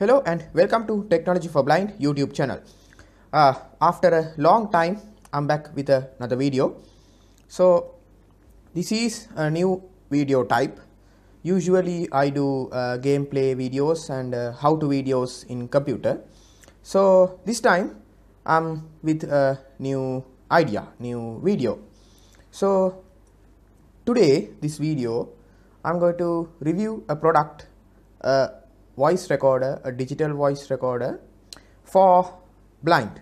Hello and welcome to Technology for Blind YouTube channel. After a long time, I'm back with another video. So this is a new video type. Usually I do gameplay videos and how-to videos in computer. So this time I'm with a new idea, new video. So today this video I'm going to review a product, voice recorder, a digital voice recorder for blind.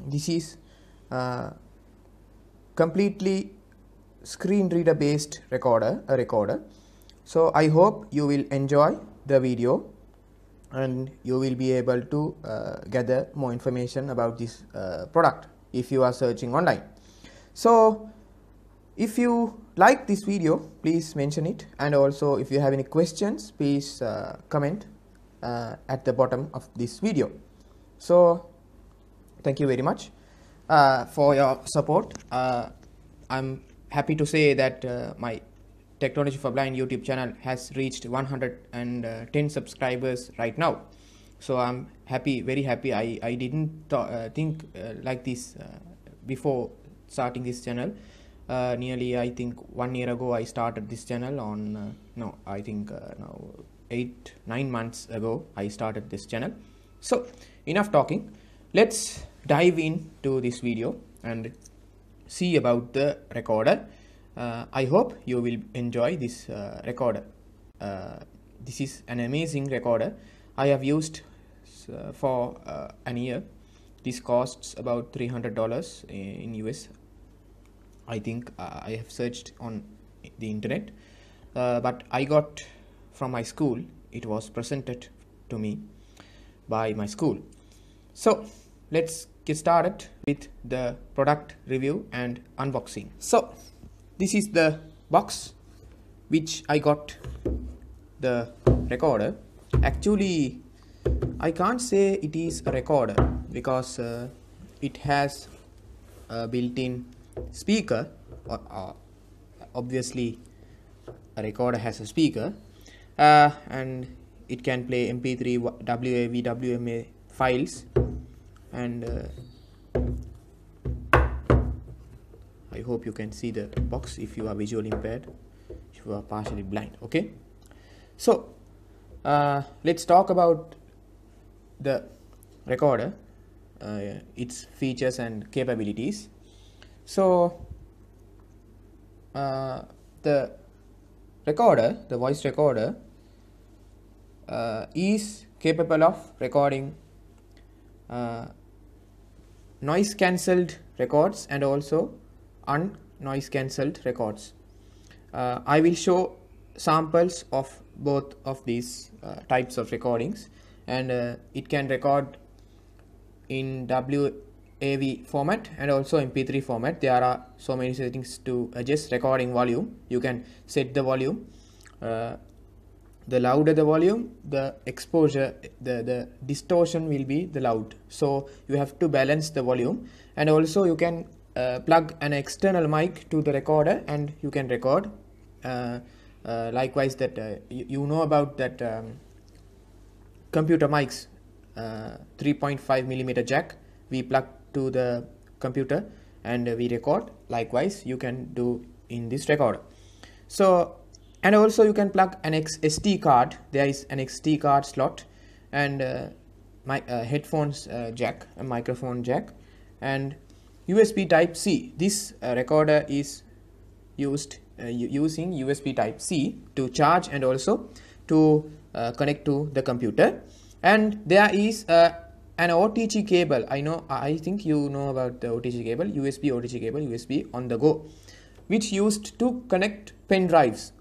This is completely screen reader based recorder. So I hope you will enjoy the video and you will be able to gather more information about this product if you are searching online. So if you like this video, please mention it, and also if you have any questions, please comment at the bottom of this video. So thank you very much for your support. I'm happy to say that my Technology for Blind YouTube channel has reached 110 subscribers right now. So I'm happy, very happy. I didn't think like this before starting this channel. Nearly I think 1 year ago I started this channel on now 8-9 months ago I started this channel. So enough talking, let's dive into this video and see about the recorder. I hope you will enjoy this recorder. This is an amazing recorder I have used for an year. This costs about $300 in US. I think I have searched on the internet, but I got from my school. It was presented to me by my school. So let's get started with the product review and unboxing. So this is the box which I got the recorder. Actually I can't say it is a recorder because it has a built-in speaker. Obviously a recorder has a speaker, and it can play MP3, WAV, WMA files, and I hope you can see the box if you are visually impaired, if you are partially blind. Okay, so let's talk about the recorder, its features and capabilities. So the recorder, the voice recorder, is capable of recording noise cancelled records and also un-noise cancelled records. I will show samples of both of these types of recordings, and it can record in WAV format and also MP3 format. There are so many settings to adjust recording volume. You can set the volume. The louder the volume, the exposure, the distortion will be the loud. So you have to balance the volume, and also you can plug an external mic to the recorder and you can record. Likewise, that you know about that computer mics, 3.5mm jack we plug to the computer and we record. Likewise you can do in this recorder. So, and also you can plug an SD card. There is an SD card slot, and my headphones jack, a microphone jack, and USB type C. This recorder is used using USB type C to charge and also to connect to the computer. And there is an OTG cable. I think you know about the OTG cable, USB OTG cable, USB on the go, which used to connect pen drives.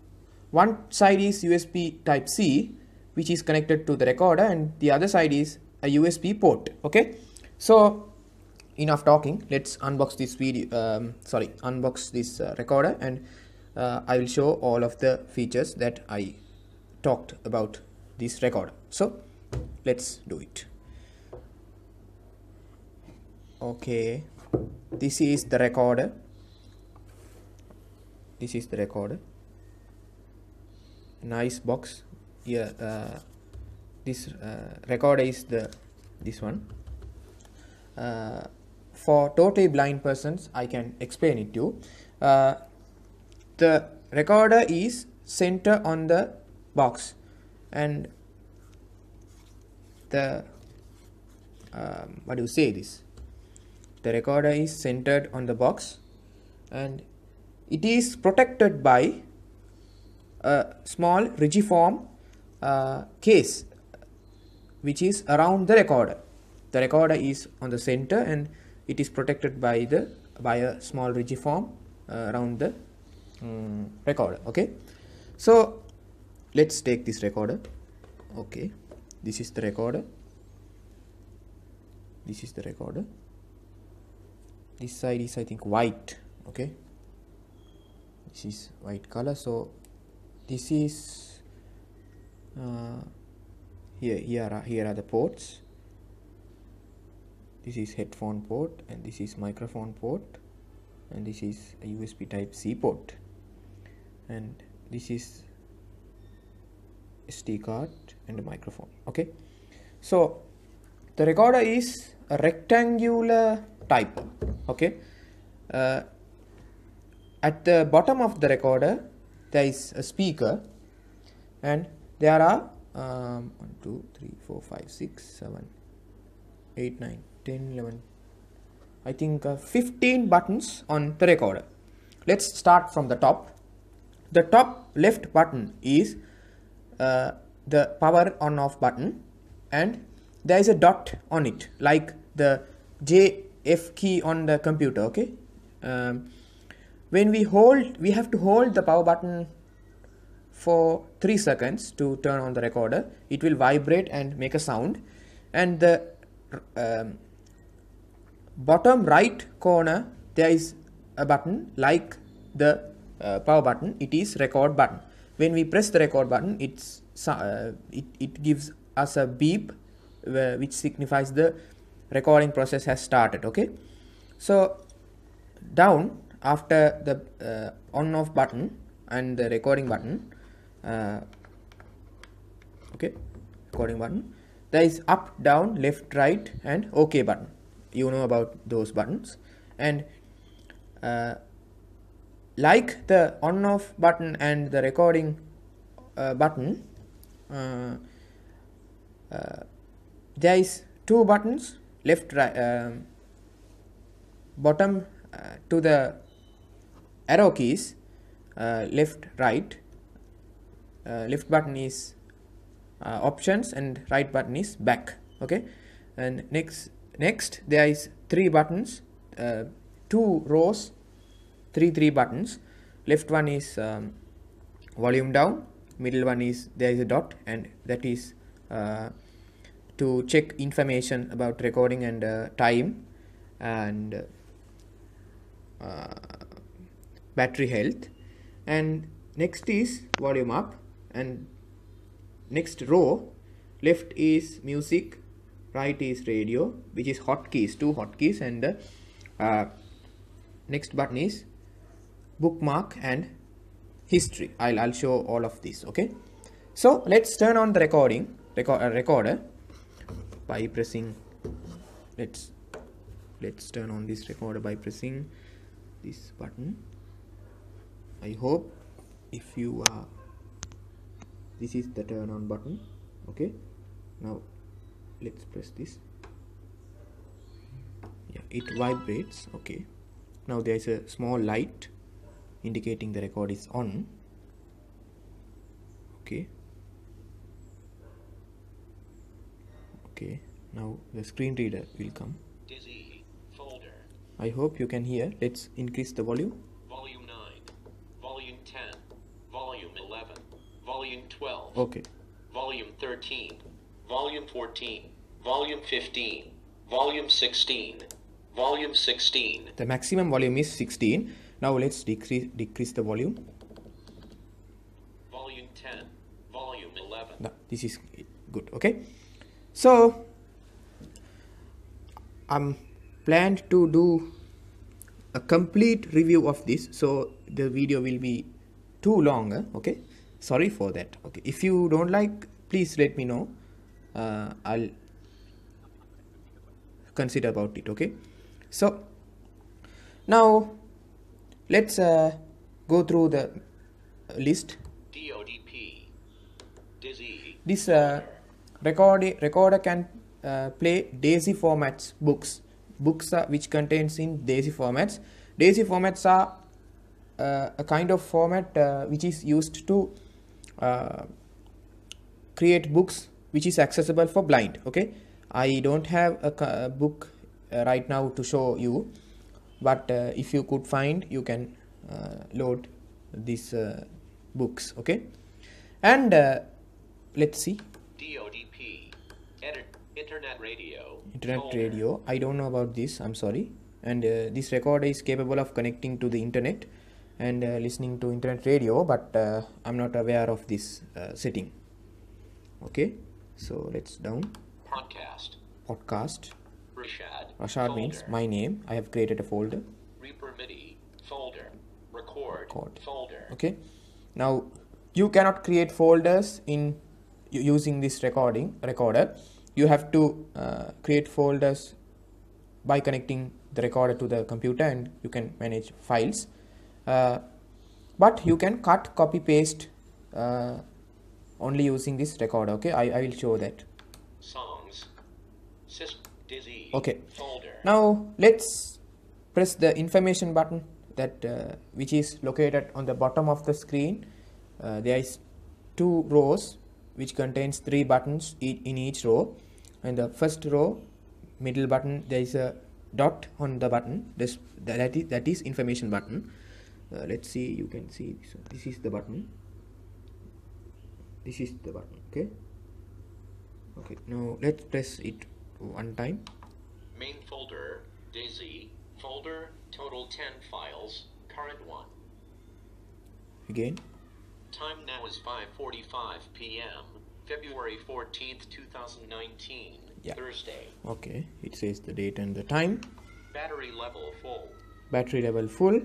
One side is USB type C, which is connected to the recorder, and the other side is a USB port. Okay, so enough talking, let's unbox this video. Unbox this recorder, and I will show all of the features that I talked about this recorder. So let's do it. Okay, this is the recorder. This is the recorder. Nice box. Yeah, this recorder is this one. For totally blind persons, I can explain it to you. The recorder is center on the box, and the what do you say this? The recorder is centered on the box, and it is protected by a small rigiform case which is around the recorder. The recorder is on the center, and it is protected by a small rigiform around the recorder. Okay, so let's take this recorder. Okay, this is the recorder. This is the recorder. This side is, I think, white. Okay, this is white color. So this is here are the ports. This is headphone port, and this is microphone port, and this is a USB type C port, and this is SD card and a microphone. Okay, so the recorder is a rectangular type. Okay, at the bottom of the recorder there is a speaker, and there are 1 2 3 4 5 6 7 8 9 10 11 I think 15 buttons on the recorder. Let's start from the top. The top left button is the power on off button, and there is a dot on it like the JF key on the computer. Okay, when we have to hold the power button for 3 seconds to turn on the recorder. It will vibrate and make a sound, and the bottom right corner there is a button like the power button. It is record button. When we press the record button, it gives us a beep which signifies the recording process has started. Okay, so down after the on off button and the recording button, okay, recording button, there is up, down, left, right, and OK button. You know about those buttons. And like the on off button and the recording button, there is two buttons, left, right, bottom to the arrow keys, left, right. Left button is options, and right button is back. Okay, and next there is three buttons, two rows, three buttons. Left one is volume down, middle one is there is a dot, and that is to check information about recording and time and battery health. And next is volume up, and next row left is music, right is radio, which is hotkeys, two hotkeys, and next button is bookmark and history. I'll show all of this. Okay, so let's turn on the recorder by pressing. Let's turn on this recorder by pressing this button. I hope if you are, this is the turn on button. Okay, now let's press this. Yeah, it vibrates. Okay, now there is a small light indicating the record is on. Okay, now the screen reader will come. Dizzy folder. I hope you can hear. Let's increase the volume. Volume 9, volume 10, volume 11, volume 12. Okay, volume 13, volume 14, volume 15, volume 16, volume 16. the maximum volume is 16. Now let's decrease the volume. Volume 10, volume 11. No, this is good. Okay, so I'm planned to do a complete review of this, so the video will be too long. Okay, sorry for that. Okay, if you don't like, please let me know. I'll consider about it. Okay, so now let's go through the list. DODP. Dizzy. This recorder can play DAISY formats books which contains in DAISY formats. DAISY formats are a kind of format which is used to create books which is accessible for blind. Okay, I don't have a book right now to show you, but if you could find, you can load these books. Okay, and let's see. DODP. Internet radio. Internet Folder. radio, I don't know about this, I'm sorry. And this recorder is capable of connecting to the internet and listening to internet radio, but I'm not aware of this setting. Okay, so let's down. Podcast. Rashad Folder. means my name. I have created a folder. Reaper MIDI. Folder. Record. Folder. Okay, now you cannot create folders in using this recorder. You have to create folders by connecting the recorder to the computer, and you can manage files, but you can cut, copy, paste only using this recorder. Okay, I will show that. Songs. Dizzy. Okay, Folder. now let's press the information button that which is located on the bottom of the screen. There is 2 rows which contains 3 buttons in each row. In the first row, middle button, there is a dot on the button. That is information button. Let's see, you can see this is the button. This is the button. Okay, now let's press it one time. Main folder. Daisy. Folder. Total 10 files. Current one. Again. Time now is 5:45 p.m. February 14th, 2019. Yeah. Thursday. Okay, it says the date and the time. Battery level full. Battery level full,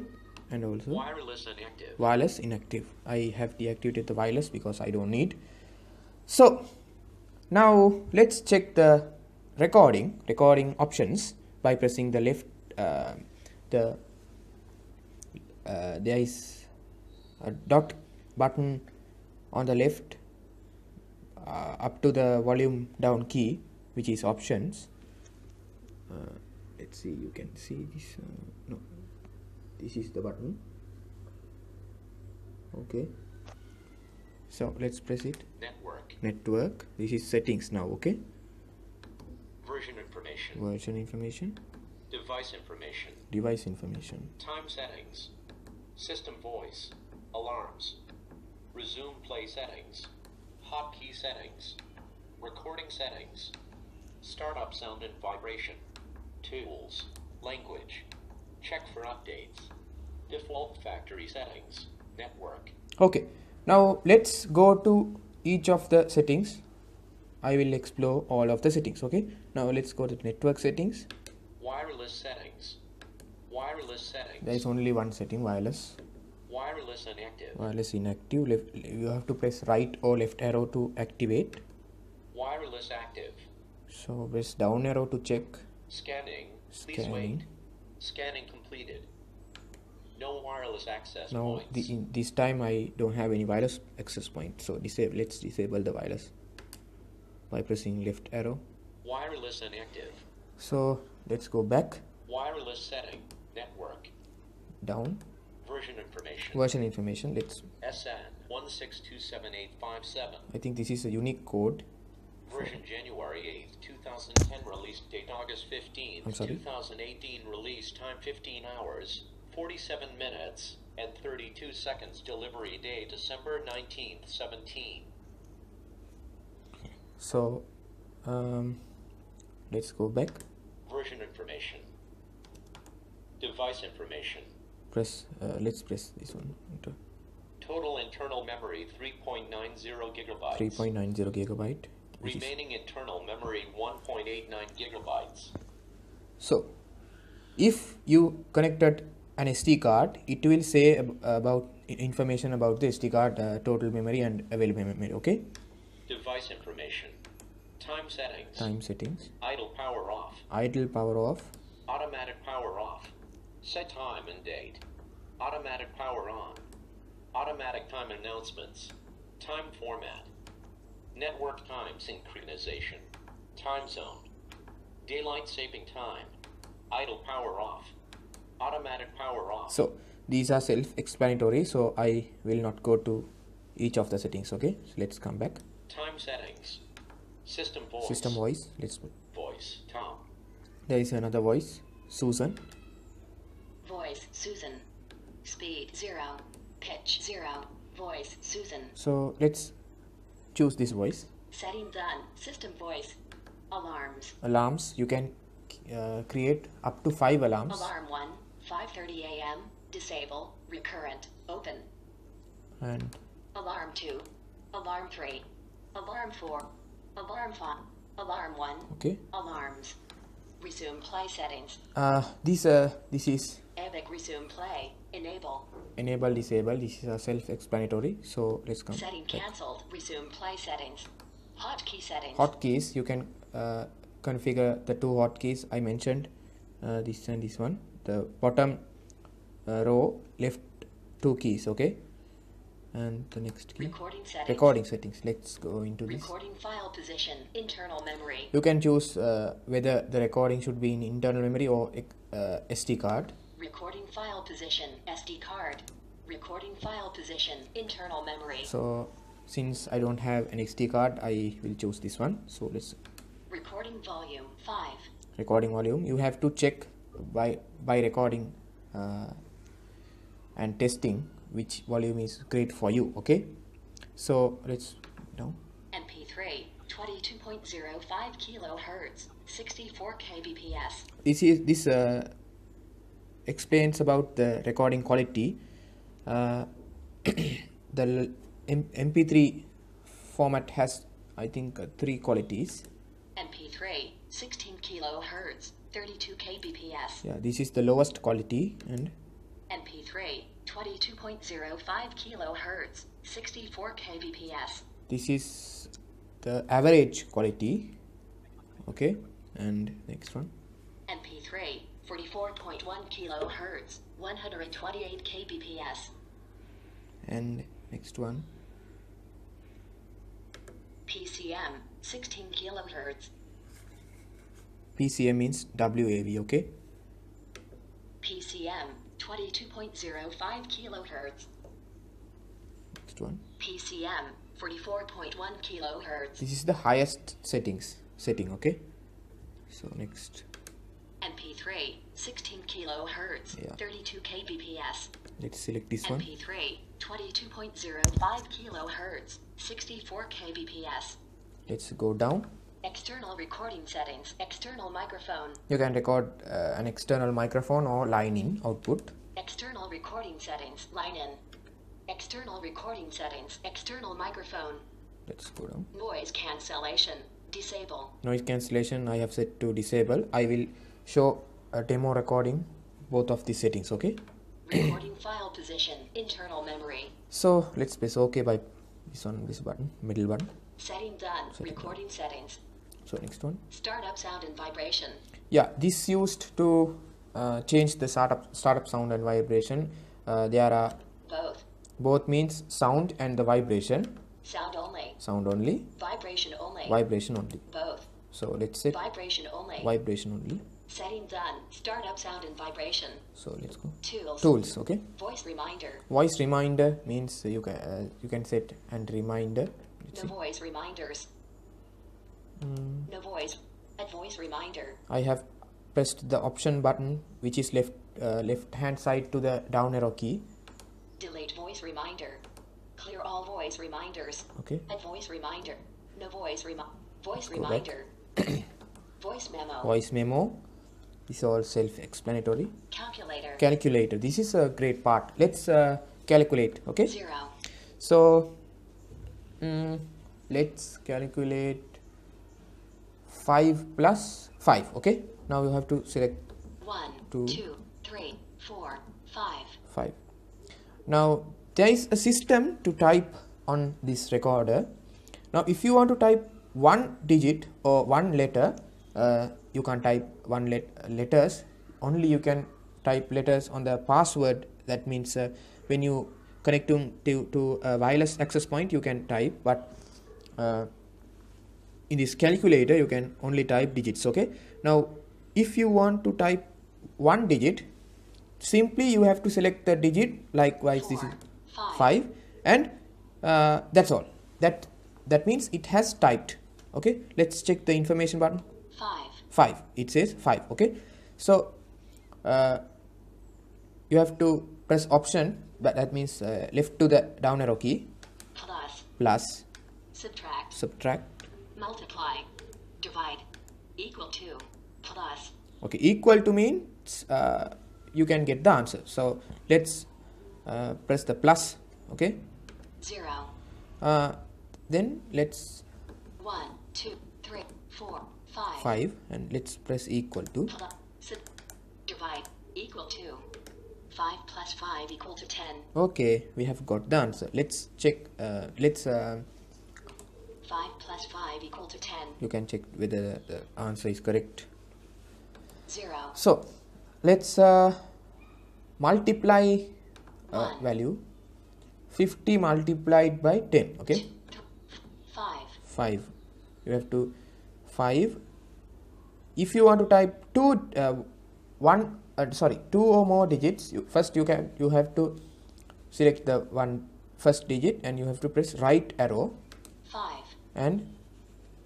and also Wireless inactive. wireless inactive. I have deactivated the wireless because I don't need. So now let's check the recording options by pressing the left. There is a dot button on the left up to the volume down key, which is options. Let's see, you can see this. No, this is the button. Okay, so let's press it. Network. This is settings now. Okay, Version information. version information, Device information. device information, Time settings. System voice. Alarms. Resume play settings. Hotkey settings. Recording settings. Startup sound and vibration. Tools. Language. Check for updates. Default factory settings. Network. Okay, now let's go to each of the settings. I will explore all of the settings. Okay, now let's go to network settings. Wireless settings. Wireless settings. There is only one setting, wireless. Wireless inactive. Wireless inactive. You have to press right or left arrow to activate. Wireless active. So press down arrow to check. Scanning. Please wait. Scanning. Scanning completed. No wireless access Now points. this time I don't have any wireless access point, so let's disable the wireless by pressing left arrow. Wireless inactive. So let's go back. Wireless setting. Network. Down. Version information. Version information. Let's. SN 1627857. I think this is a unique code. Version January 8th, 2010. Release date August 15th, I'm sorry? 2018. Release time 15 hours, 47 minutes, and 32 seconds. Delivery day December 19th, 17. So let's go back. Version information. Device information. Press. Let's press this one. Enter. Total internal memory 3.90 gigabytes. 3.90 gigabyte. Which is, Remaining internal memory 1.89 gigabytes. so if you connected an SD card, it will say about information about the SD card, total memory and available memory. Okay. Device information. Time settings. Time settings. Idle power off. Idle power off. Automatic power off. Set time and date. Automatic power on. Automatic time announcements. Time format. Network time synchronization. Time zone. Daylight saving time. Idle power off. Automatic power off. So these are self-explanatory, so I will not go to each of the settings. Okay, so let's come back. Time settings. System voice. System voice. Let's. Voice. Tom. There is another voice. Susan. Voice Susan. Speed 0. Pitch 0. Voice Susan. So let's choose this voice. Setting done. System voice. Alarms. Alarms. You can create up to 5 alarms. Alarm 1. 5:30 a.m. Disable. Recurrent. Open. And Alarm 2. Alarm 3. Alarm 4. Alarm 5. Alarm 1. okay. Alarms. Resume play settings. This is Epic resume play. Enable. enable, disable. This is self-explanatory. So let's come. Setting back. cancelled. Resume play settings. Hotkey settings. Hotkeys. You can configure the 2 hotkeys I mentioned. This and this one. The bottom row left 2 keys. Okay. And the next key. Recording settings. Recording settings. Let's go into this. Recording file position. Internal memory. You can choose whether the recording should be in internal memory or SD card. Recording file position. SD card. Recording file position. Internal memory. So since I don't have an SD card, I will choose this one. So let's Recording volume 5. recording volume. You have to check by recording and testing which volume is great for you. Okay, so let's now MP3 22.05 kilohertz 64 kbps. this explains about the recording quality. The MP3 format has, I think, 3 qualities. MP3 16 kilohertz 32 kbps. Yeah, this is the lowest quality, and MP3 22.05 kilohertz 64 kbps. this is the average quality. Okay, and next one. MP3 44.1 kilohertz 128 kbps. And next one. PCM 16 kilohertz. PCM means WAV. Okay, PCM 22.05 kilohertz. next one. PCM 44.1 kilohertz. This is the highest setting. Okay, so next. MP3 16 kilohertz Yeah. 32 kbps. Let's select this one. MP3 22.05 kilohertz 64 kbps. Let's go down. External recording settings. External microphone. You can record an external microphone or line in output. External recording settings. Line in. External recording settings. External microphone. Let's go down. Noise cancellation. Disable. Noise cancellation I have set to disable. I will show a demo recording both of these settings. Okay, Recording file position. Internal memory. so let's press OK by this button, middle button. Setting done. Setting Recording settings. So next one. Startup sound and vibration. Yeah, this used to change the startup sound and vibration. There are Both. means sound and the vibration. Sound only. Sound only, Vibration only. vibration only. Both. So let's set Vibration only. vibration only. Setting done. Startup sound and vibration. So let's go. Tools. Okay. Voice reminder. Voice reminder means you can set and reminder. Let's No see. voice reminders. No voice. Add voice reminder. I have pressed the option button, which is left hand side to the down arrow key. Delete voice reminder. Clear all voice reminders. Okay. Add voice reminder. No voice voice Go back. reminder. Voice memo. Voice memo. This is all self-explanatory. Calculator. Calculator. This is a great part. Let's calculate. Okay. 0. So let's calculate 5 plus 5. Okay. Now you have to select 1, Two. 2, 3, 4, 5. 5. Now there is a system to type on this recorder. Now if you want to type one digit or one letter, you can't type letters. Only you can type letters on the password. That means when you connect to a wireless access point, you can type, but in this calculator you can only type digits. Okay, now if you want to type one digit, simply you have to select the digit. Likewise, this is 5, and that's all. That means it has typed. Okay, let's check the information button. 5, it says 5. Okay, so you have to press option, but that means left to the down arrow key, plus, subtract, multiply, divide, equal to, plus. Okay, equal to means you can get the answer. So let's press the plus. Okay, 0. Then let's 1, 2, 3, 4, 5. 5, and let's press equal to. Divide, equal to. 5 plus 5 equal to 10. Okay, we have got the answer. Let's check. 5 plus 5 equal to 10. You can check whether the answer is correct. 0. So let's multiply value. 50 multiplied by 10. Okay, 5. You have to 5. If you want to type two or more digits, you have to select the first digit, and you have to press right arrow, 5, and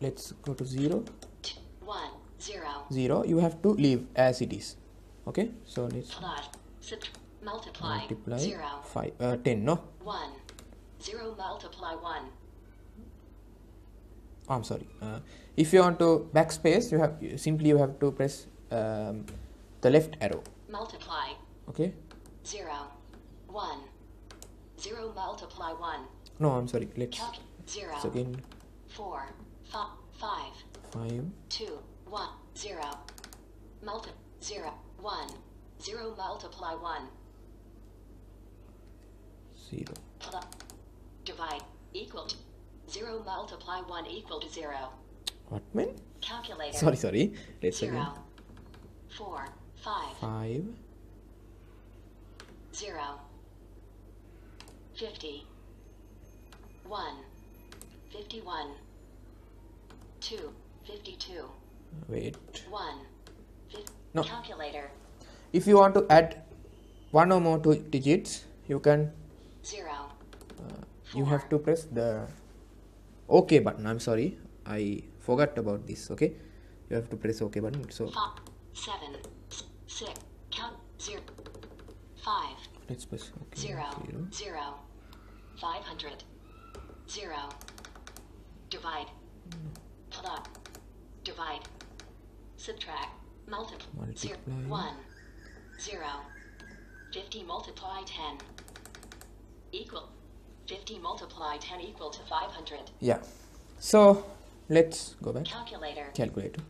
let's go to 0. 1, 0. 0. You have to leave as it is. Okay, so let's multiply 10. No, 1, 0 multiply 1. I'm sorry. If you want to backspace, you have to press the left arrow. Multiply. Okay. 0, 1, 0 multiply 1. No, I'm sorry. Let's 0. again. 4, 5, 5. 2, 1, 0. 0, 1, 0 multiply 1. 0. Divide, equal to. 0 multiply 1 equal to 0. What man? Calculator. Sorry. Let's 0, again. 4, 5. 5. 0, 50. 1, 51. 2, 52. Wait. 1, No. Calculator. If you want to add one or more two digits, you can. 0. You have to press the OK button. I'm sorry, I forgot about this. Okay, you have to press OK button. So 5, 7, 6. Count 0. 5. let's press OK. 0, 0. 500. 0. Divide. Plug. Divide. Subtract. Multiply. 0, 1. 0. 50 multiply 10. Equal. 50 multiply 10 equal to 500. Yeah. So let's go back. Calculator. Calculator.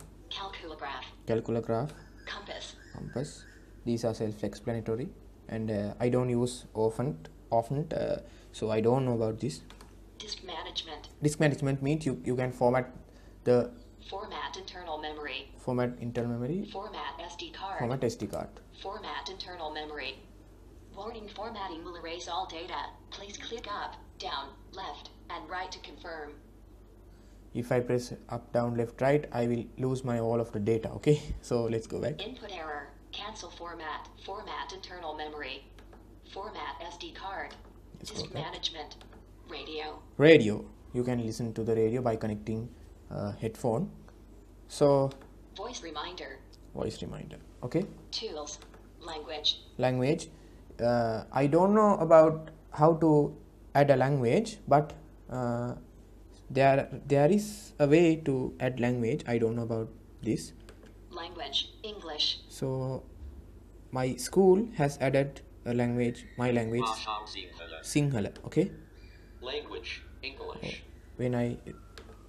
Calculograph. Compass. Compass. These are self-explanatory, and I don't use often. So I don't know about this. Disk management. Disk management means you can format the Format internal memory. Format internal memory. Format SD card. Format SD card. Format internal memory. Warning, formatting will erase all data. Please click up, down, left, and right to confirm. If I press up, down, left, right, I will lose my all of the data. Okay, so let's go back. Input error. Cancel format. Format internal memory. Format SD card. Disk management. Radio. Radio. You can listen to the radio by connecting headphone. So Voice reminder. Voice reminder. Okay. Tools. Language. Language. I don't know about how to add a language, but there is a way to add language. I don't know about this. Language. English. So my school has added a language, my language, Sinhala. Okay. Language. English. When I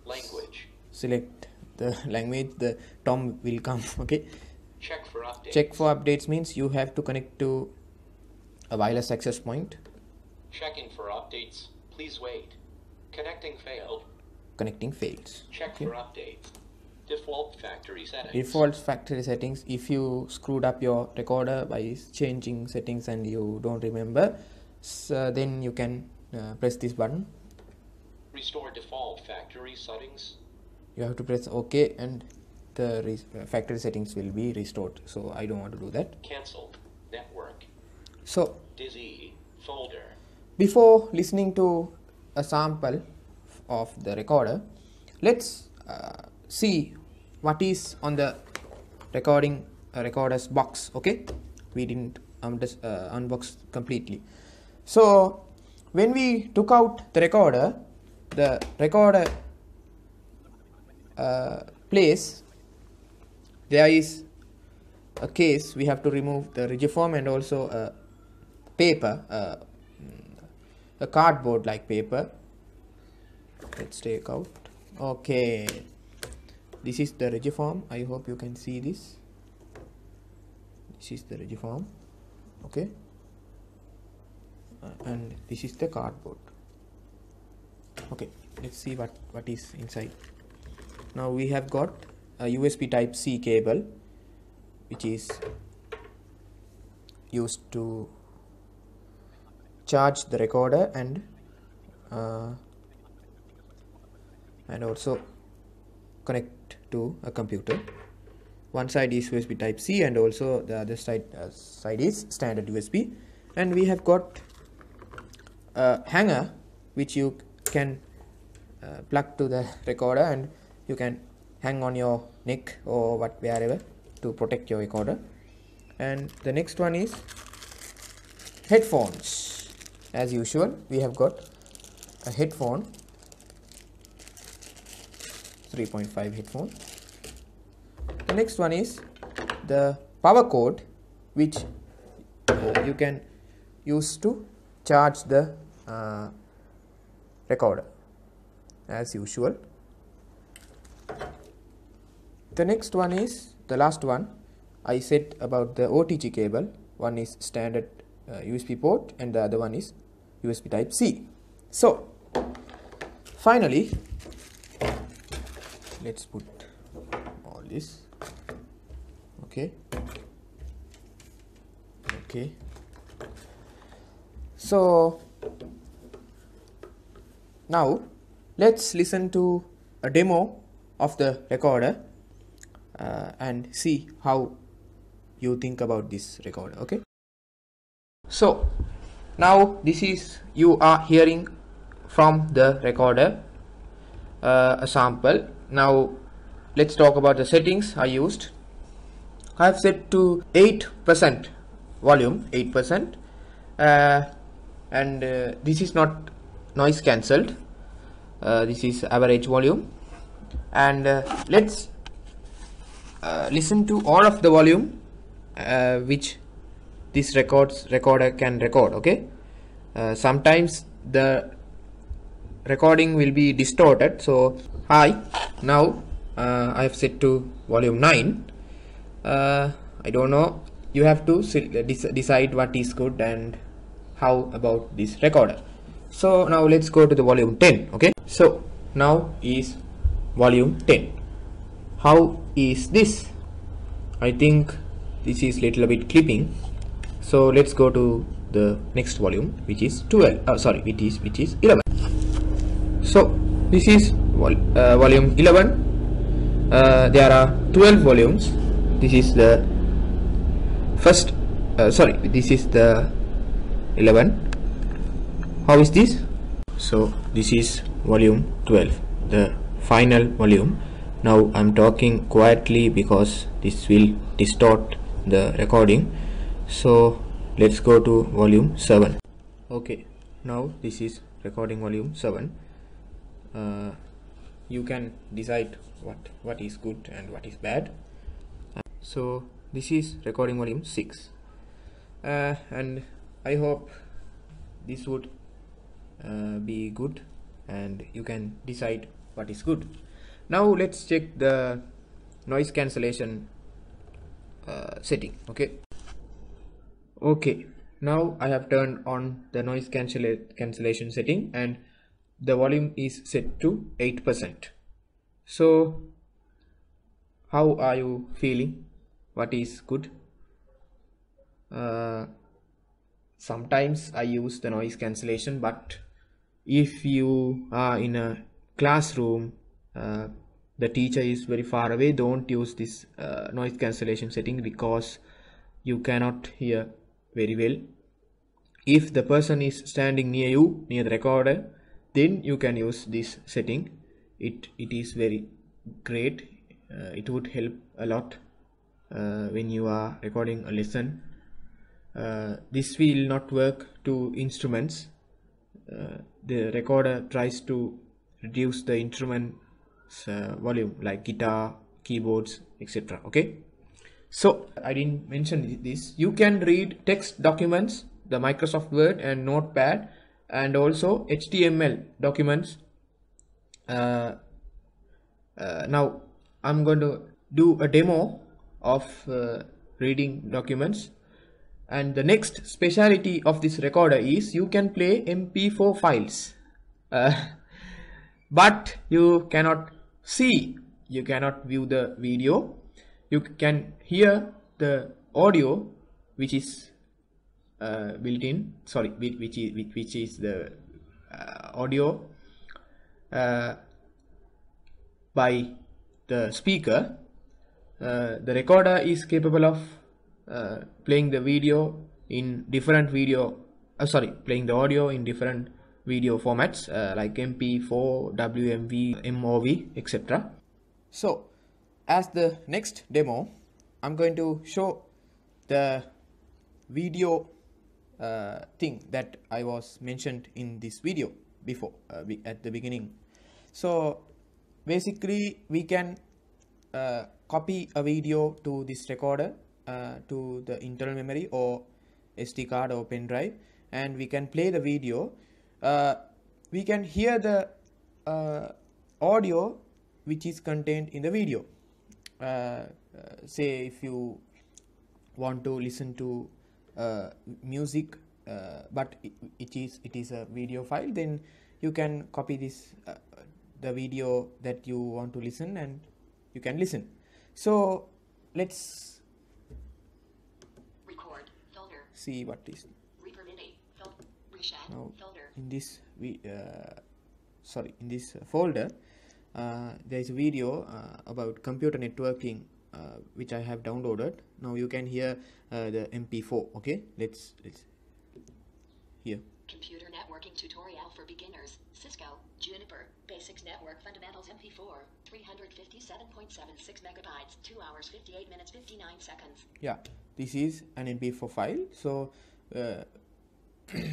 Language. select the language, the Tom will come. Okay. Check for updates. Check for updates means you have to connect to a wireless access point. Checking for updates. Please wait. Connecting failed. connecting fails. Check Okay. for updates. Default factory settings. Default factory settings. If you screwed up your recorder by changing settings and you don't remember, so then you can press this button. Restore default factory settings. You have to press OK and the factory settings will be restored. So I don't want to do that. Cancelled. Network. So Dizzy. Folder. before listening to a sample of the recorder, let's see what is on the recorder's box. Okay, we didn't unbox completely. So when we took out the recorder place, there is a case. We have to remove the rigiform and also a paper, a cardboard like paper. Let's take out. Okay, this is the rigiform. I hope you can see this. This is the rigiform. Okay, and this is the cardboard. Okay, let's see what is inside. Now we have got a USB type C cable, which is used to charge the recorder and also connect to a computer. One side is USB type C and also the other side is standard USB. And we have got a hanger which you can plug to the recorder, and you can hang on your neck or wherever to protect your recorder. And the next one is headphones. As usual, we have got a headphone, 3.5 headphone. The next one is the power cord, which you can use to charge the recorder as usual. The next one is the last one. I said about the OTG cable. One is standard USB port and the other one is USB type C. So finally, let's put all this. Okay, so now let's listen to a demo of the recorder and see how you think about this recorder. Okay, so now this is, you are hearing from the recorder a sample. Now let's talk about the settings I used. I have set to 8% volume, 8%, and this is not noise cancelled. This is average volume, and let's listen to all of the volume which this recorder can record. Okay, sometimes the recording will be distorted. So hi, now I have set to volume 9. I don't know, you have to decide what is good and how about this recorder. So now let's go to the volume 10. Okay, so now is volume 10. How is this? I think this is little bit clipping, so let's go to the next volume, which is 12. Which is 11. So this is volume 11. There are 12 volumes. This is the first, this is the 11. How is this? So this is volume 12, the final volume. Now I'm talking quietly because this will distort the recording. So let's go to volume 7. Okay, now this is recording volume 7. You can decide what is good and what is bad. So this is recording volume 6, and I hope this would be good and you can decide what is good. Now let's check the noise cancellation setting. Okay, now I have turned on the noise cancellation setting, and the volume is set to 8%. So how are you feeling? What is good? Sometimes I use the noise cancellation, but if you are in a classroom, the teacher is very far away, don't use this noise cancellation setting, because you cannot hear very well. If the person is standing near you, near the recorder, then you can use this setting. It is very great. It would help a lot when you are recording a lesson. This will not work to instruments. The recorder tries to reduce the instrument's volume, like guitar, keyboards, etc. Okay, so I didn't mention this. You can read text documents, the Microsoft Word and Notepad, and also HTML documents. Now I'm going to do a demo of reading documents. And the next speciality of this recorder is you can play MP4 files, but you cannot see, you cannot view the video. You can hear the audio which is built in, sorry, which is the audio by the speaker. The recorder is capable of playing the video in different playing the audio in different video formats like MP4, WMV, MOV, etc. So as the next demo, I'm going to show the video thing that I was mentioned in this video before at the beginning. So basically we can copy a video to this recorder, to the internal memory or SD card or pen drive, and we can play the video. We can hear the audio which is contained in the video. Say if you want to listen to music, but it is a video file, then you can copy this the video that you want to listen, and you can listen. So let's Record folder. see what is now folder. in this in this folder. There is a video about computer networking which I have downloaded. Now you can hear the MP4. Okay, let's hear. Computer networking tutorial for beginners. Cisco, Juniper, Basics Network Fundamentals MP4, 357.76 megabytes, 2 hours 58 minutes 59 seconds. Yeah, this is an MP4 file. So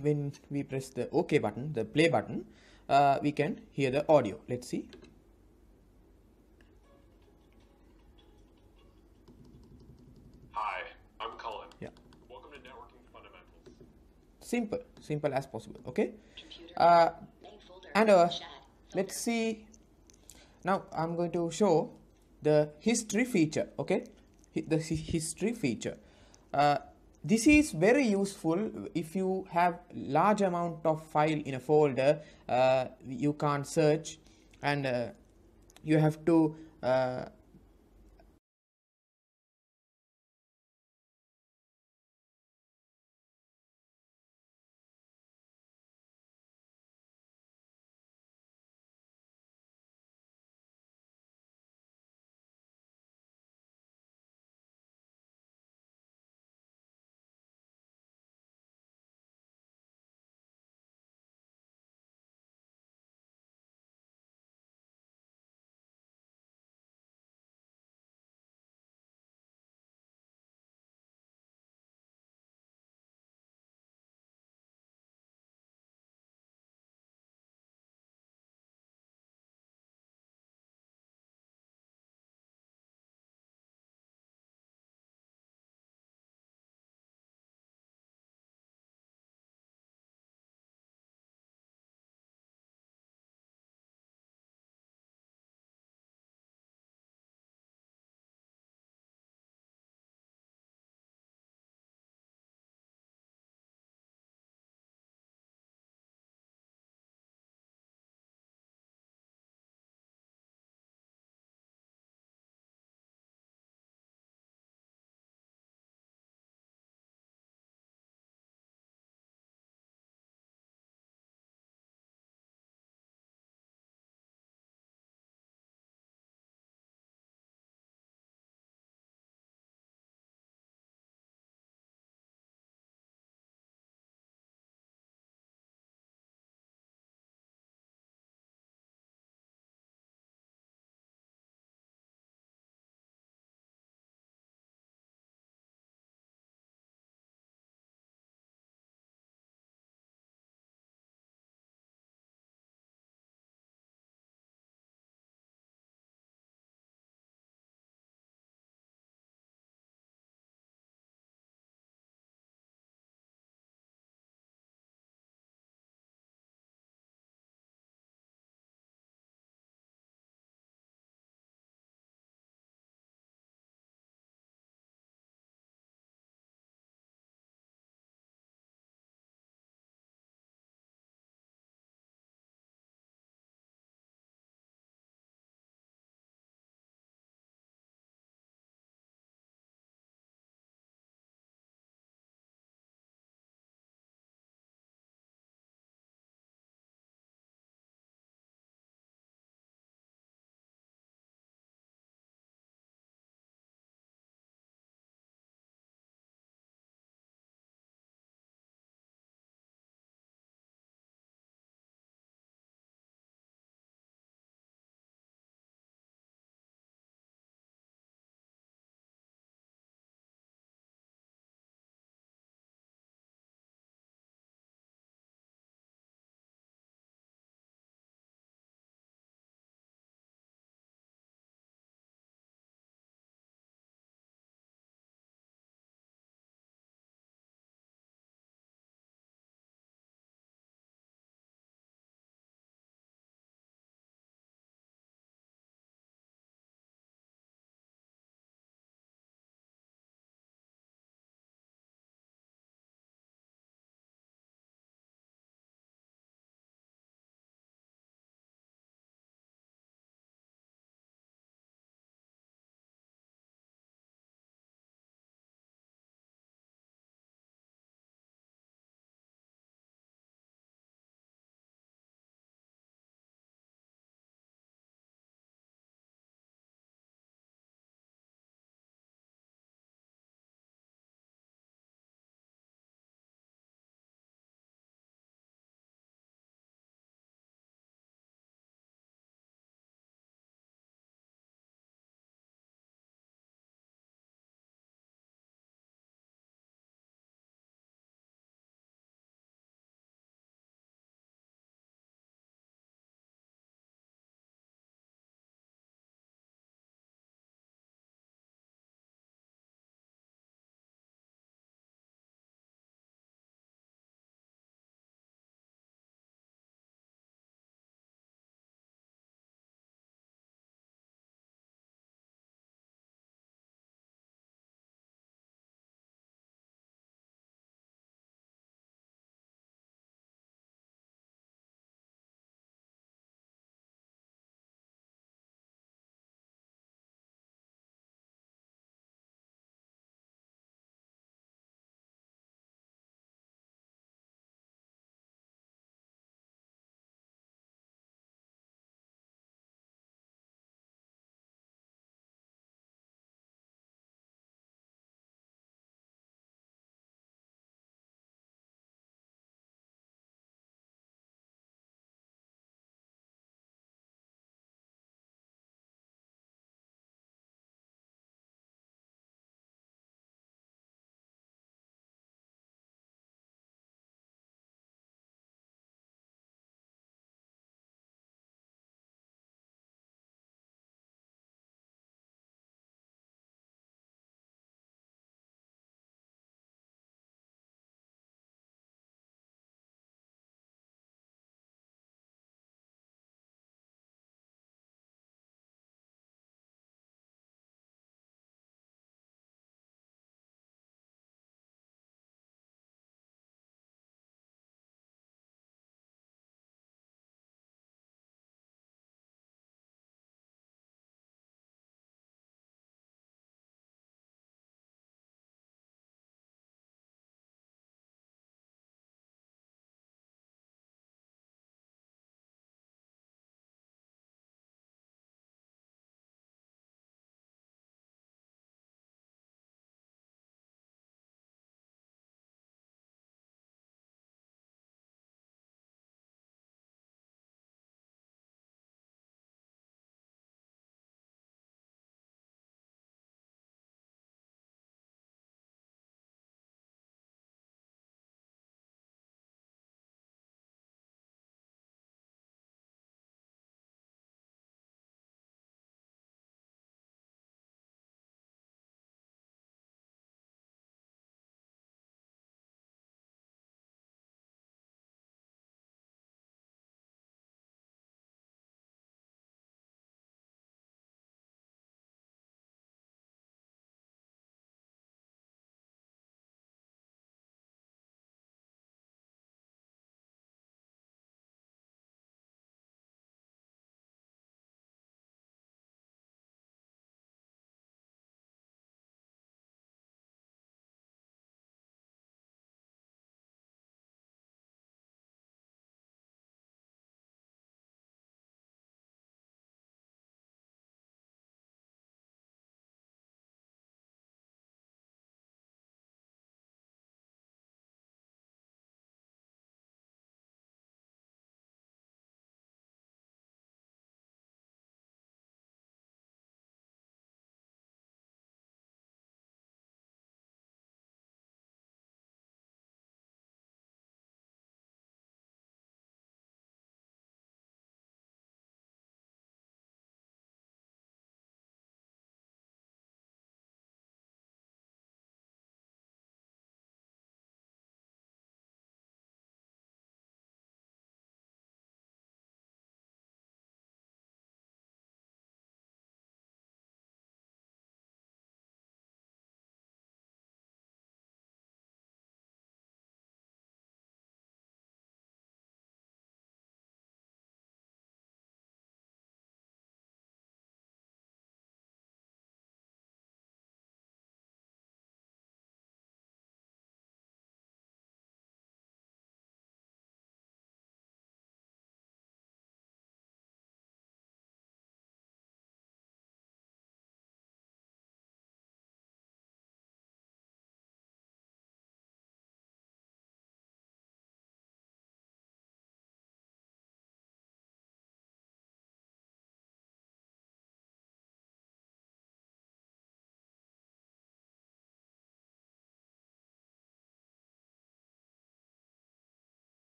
when we press the OK button, the play button, we can hear the audio. Let's see. Hi, I'm Cullen. Yeah, Welcome to Networking Fundamentals. simple as possible. Okay, Computer main folder. and Rashad, let's see. Now I'm going to show the history feature. Okay, the history feature. This is very useful if you have large amount of file in a folder. You can't search, and you have to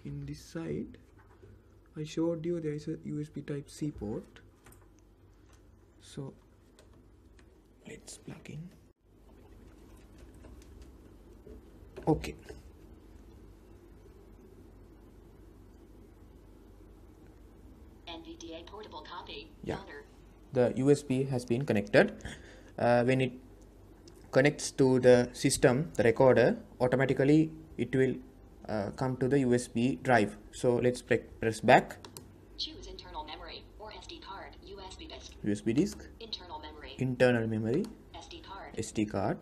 in this side I showed you there is a USB type C port. So let's plug in. Okay. NVDA portable copy. Yeah. Folder. The USB has been connected. When it connects to the system, the recorder, automatically it will come to the USB drive. So let's press back. Choose internal memory or SD card. USB disk. USB disk, Internal memory. internal memory, SD card. SD card,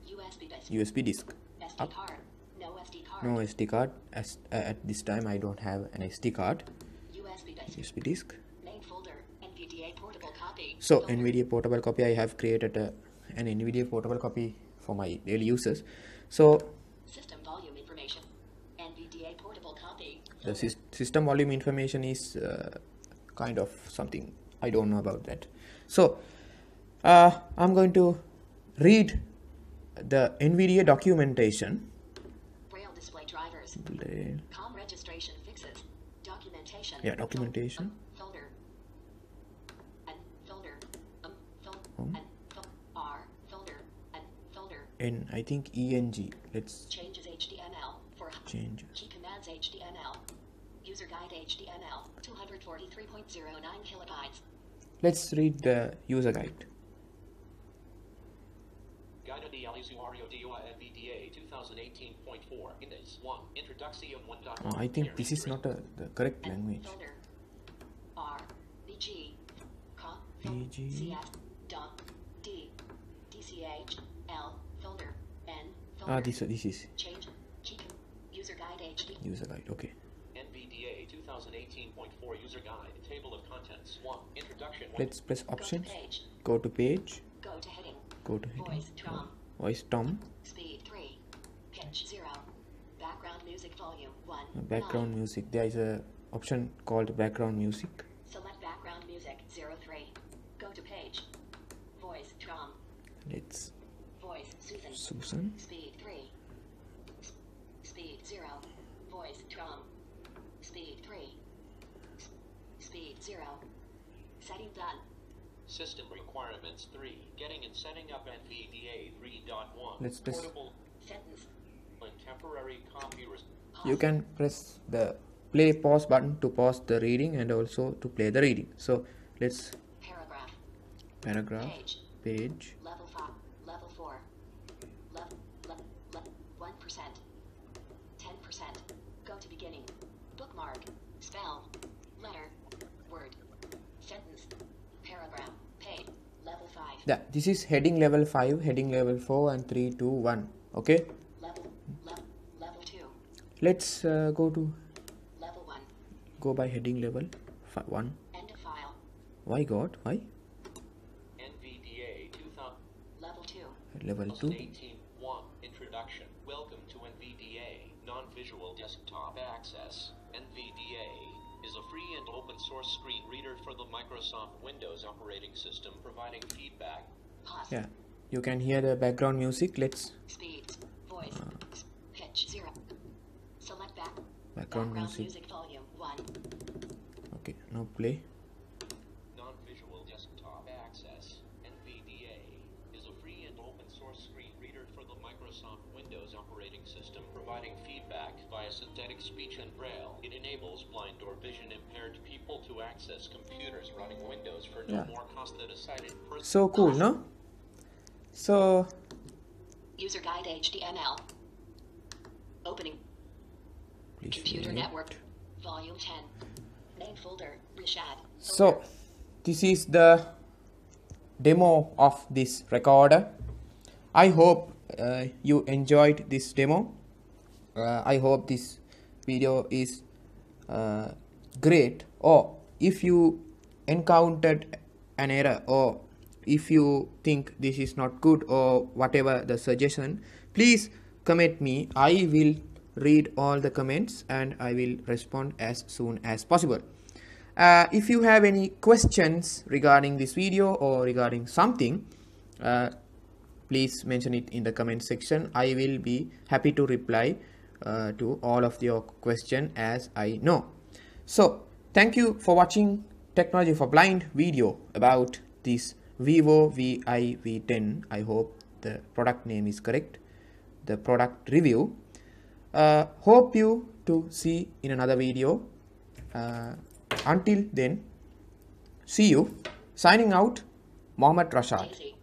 USB disk. USB disk. SD Up. card. No SD card. No SD card. At this time I don't have an SD card. USB disk. USB disk. Main folder. NVDA portable copy. So Folder. NVIDIA portable copy, I have created an NVIDIA portable copy for my daily users. So System volume information. NVDA portable copy. the Folder. system volume information is kind of something I don't know about that. So I'm going to read the NVIDIA documentation. Braille display drivers. Braille. COM registration fixes. Documentation. Yeah, documentation. Folder. And folder. Um. And R. Folder. And folder. And I think ENG. Let's Changes HTML for change. key commands HTML. User guide HTML. 243.09 kilobytes. Let's read the user guide. Guide di usuario di NVDA 2018.4 Index 1 Introduction 1.1 I think this is not the correct language. Folder. R. BG. Com. BG. CS. Dot. D. DCH. L. Folder. N. Folder. This is Change. Key user guide HTML. user guide. Okay. NVDA 2018.4 User Guide Table of Contents 1 Introduction 1 Let's press options. Page. Go to page. Go to heading. Go to heading. Voice Tom. Voice Tom. Speed 3. Pitch 0. Background music volume 1. Background 9. music. There is a option called background music. Select background music 03. Go to page. Voice Tom. Let's Voice Susan. Susan. Speed 3. Speed 0. Voice Tom. Speed 3. Speed 0. Setting done. System Requirements 3 Getting and setting up NVDA 3.1 Let's press- Portable Sentence. and temporary copy You can press the play pause button to pause the reading and also to play the reading. So let's paragraph page. Level 5. Level 4. Level 1%. 10%. Go to beginning. Bookmark. Spell. Letter. Word. Sentence. Paragraph. Page. Level 5. Yeah, this is heading level 5, heading level 4 and 3, 2, 1. Okay. Level 2. Let's go Level 1. by heading level 1. End of file. Why God? Why? NVDA Level 2. Level 2. 2018-1 Introduction Welcome to NVDA Non-Visual Desktop Access. NVDA is a free and open source screen reader for the Microsoft Windows operating system providing feedback. Pause. Yeah, you can hear the background music. Let's Speed. Voice. Pitch 0. Select background music. volume 1. Okay, now play. Non-visual desktop access. NVDA is a free and open source screen reader for the Microsoft Windows operating system providing feedback via synthetic speech and braille. It enables blind or vision impaired people to access computers running Windows for no Yeah. more cost than a sighted person. So cool, no? So User guide HTML. Opening. please Computer wait. network. Volume 10. Main folder. Rashad. So this is the demo of this recorder. I hope you enjoyed this demo. I hope this video is great. Or if you encountered an error, or if you think this is not good, or whatever the suggestion, please comment me. I will read all the comments and I will respond as soon as possible. If you have any questions regarding this video or regarding something, please mention it in the comment section. I will be happy to reply to all of your question as I know. So thank you for watching Technology for Blind video about this Vivo v10. I hope the product name is correct, the product review. Hope you to see in another video. Until then, see you. Signing out, Mohomed Rashad.